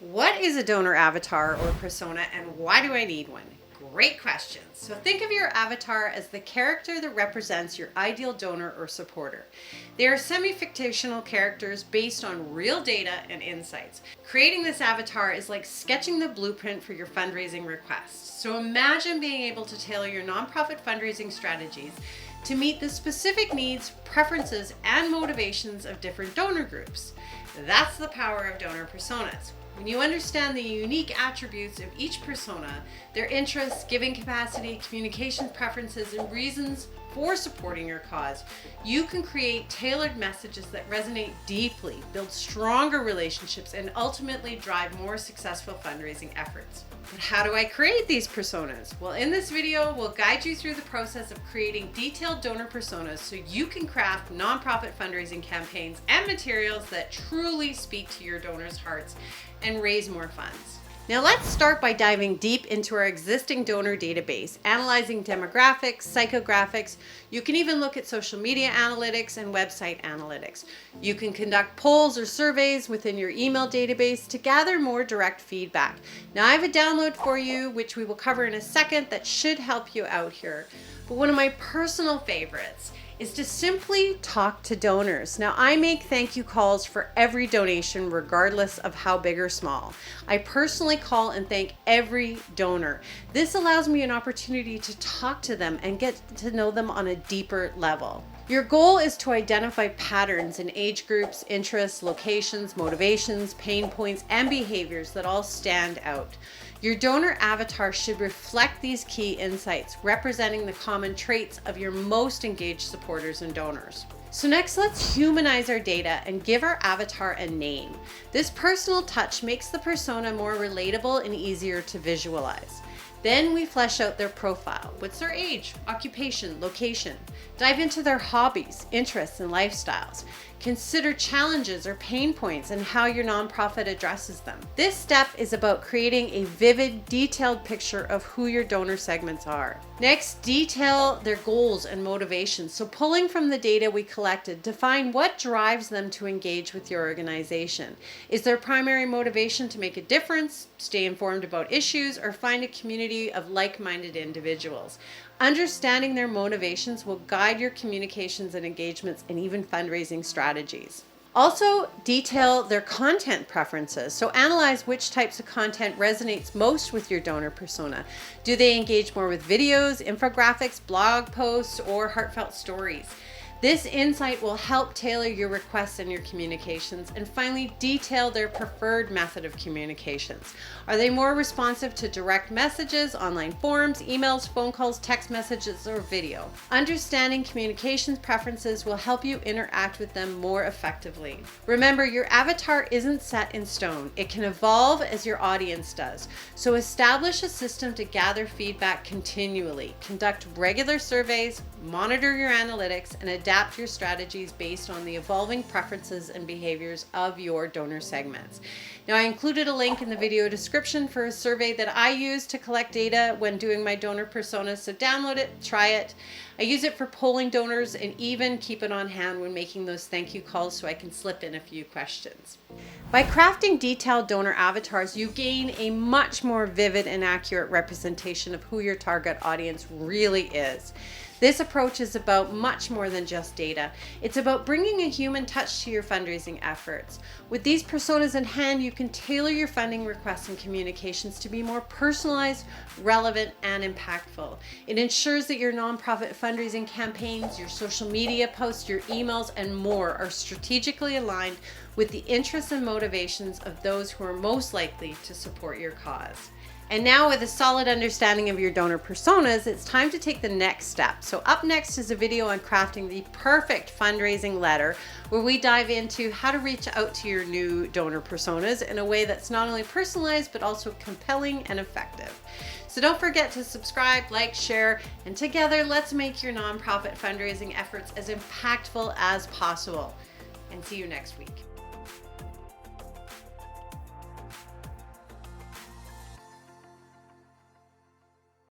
What is a donor avatar or persona, and why do I need one? Great question. So think of your avatar as the character that represents your ideal donor or supporter. They are semi-fictional characters based on real data and insights. Creating this avatar is like sketching the blueprint for your fundraising requests. So imagine being able to tailor your nonprofit fundraising strategies to meet the specific needs, preferences, and motivations of different donor groups. That's the power of donor personas. When you understand the unique attributes of each persona, their interests, giving capacity, communication preferences, and reasons for supporting your cause, you can create tailored messages that resonate deeply, build stronger relationships, and ultimately drive more successful fundraising efforts. But how do I create these personas? Well, in this video, we'll guide you through the process of creating detailed donor personas so you can craft nonprofit fundraising campaigns and materials that truly speak to your donors' hearts and raise more funds. Now let's start by diving deep into our existing donor database, analyzing demographics, psychographics. You can even look at social media analytics and website analytics. You can conduct polls or surveys within your email database to gather more direct feedback. Now I have a download for you, which we will cover in a second, that should help you out here. But one of my personal favorites is to simply talk to donors. Now, I make thank you calls for every donation, regardless of how big or small. I personally call and thank every donor. This allows me an opportunity to talk to them and get to know them on a deeper level. Your goal is to identify patterns in age groups, interests, locations, motivations, pain points, and behaviors that all stand out. Your donor avatar should reflect these key insights, representing the common traits of your most engaged supporters and donors. So next, let's humanize our data and give our avatar a name. This personal touch makes the persona more relatable and easier to visualize. Then we flesh out their profile. What's their age, occupation, location? Dive into their hobbies, interests, and lifestyles. Consider challenges or pain points and how your nonprofit addresses them. This step is about creating a vivid, detailed picture of who your donor segments are. Next, detail their goals and motivations. So pulling from the data we collected, define what drives them to engage with your organization. Is their primary motivation to make a difference, stay informed about issues, or find a community of like-minded individuals? Understanding their motivations will guide your communications and engagements and even fundraising strategies. Also, detail their content preferences. So analyze which types of content resonates most with your donor persona. Do they engage more with videos, infographics, blog posts, or heartfelt stories? This insight will help tailor your requests and your communications. And finally, detail their preferred method of communications. Are they more responsive to direct messages, online forums, emails, phone calls, text messages, or video? Understanding communications preferences will help you interact with them more effectively. Remember, your avatar isn't set in stone. It can evolve as your audience does. So establish a system to gather feedback continually. Conduct regular surveys, monitor your analytics, and adapt your strategies based on the evolving preferences and behaviors of your donor segments. Now, I included a link in the video description for a survey that I use to collect data when doing my donor personas, so download it, try it. I use it for polling donors and even keep it on hand when making those thank you calls so I can slip in a few questions. By crafting detailed donor avatars, you gain a much more vivid and accurate representation of who your target audience really is. This approach is about much more than just data. It's about bringing a human touch to your fundraising efforts. With these personas in hand, you can tailor your funding requests and communications to be more personalized, relevant, and impactful. It ensures that your nonprofit fundraising campaigns, your social media posts, your emails, and more are strategically aligned with the interests and motivations of those who are most likely to support your cause. And now, with a solid understanding of your donor personas, it's time to take the next step. So up next is a video on crafting the perfect fundraising letter, where we dive into how to reach out to your new donor personas in a way that's not only personalized, but also compelling and effective. So don't forget to subscribe, like, share, and together let's make your nonprofit fundraising efforts as impactful as possible. And see you next week.